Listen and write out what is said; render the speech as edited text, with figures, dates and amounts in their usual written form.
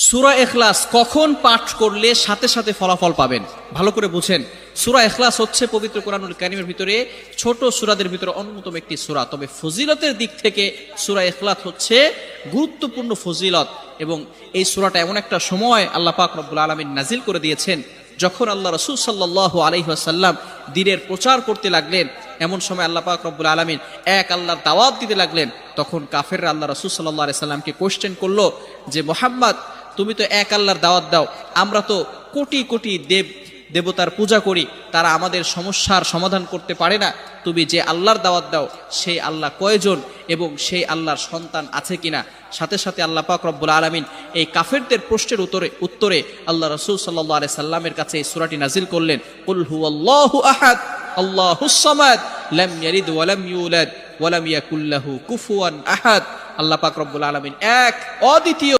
সূরা ইখলাস কখন পাঠ করলে সাথে সাথে ফলাফল পাবেন? ভালো করে বুঝেন। সূরা ইখলাস হচ্ছে পবিত্র কোরআনুল কারীমের ভিতরে ছোট সূরাদের ভিতরে অন্যতম একটি সূরা। তবে ফজিলতের দিক থেকে সূরা ইখলাস হচ্ছে গুরুত্বপূর্ণ ফজিলত, এবং এই সূরাটা এমন একটা সময় আল্লাহ পাক রব্বুল আলামিন নাজিল করে দিয়েছেন যখন আল্লাহ রাসূল সাল্লাল্লাহু আলাইহি ওয়াসাল্লাম দ্বীনের প্রচার করতে লাগলেন। এমন সময় আল্লাহ পাক রব্বুল আলামিন এক আল্লাহর দাওয়াত দিতে লাগলেন। তখন কাফেররা আল্লাহ রাসূল সাল্লাল্লাহু আলাইহি সাল্লামকে কোশ্চেন করলো যে, মুহাম্মদ, তুমি তো এক আল্লাহর দাওয়াত দাও, আমরা তো কোটি কোটি দেবতার পূজা করি, তারা আমাদের সমস্যার সমাধান করতে পারে না। তুমি যে আল্লাহর দাওয়াত দাও সেই আল্লাহ কয়জন এবং সেই আল্লাহর সন্তান আছে কিনা? সাথে সাথে আল্লাহ পাক রব্বুল আলামিন এই কাফেরদের প্রশ্নের উত্তরে আল্লাহ রাসূল সাল্লাল্লাহু আলাইহি সাল্লামের কাছে এই সূরাটি নাজিল করলেন, কুল হুয়াল্লাহু আহাদ আল্লাহুস সামাদ লাম ইয়ালিদ ওয়া লাম ইউলাদ ওয়া লাম ইয়াকুল লাহু কুফুয়ান আহাদ। আল্লাহ পাক রব্বুল আলামিন এক, অদ্বিতীয়।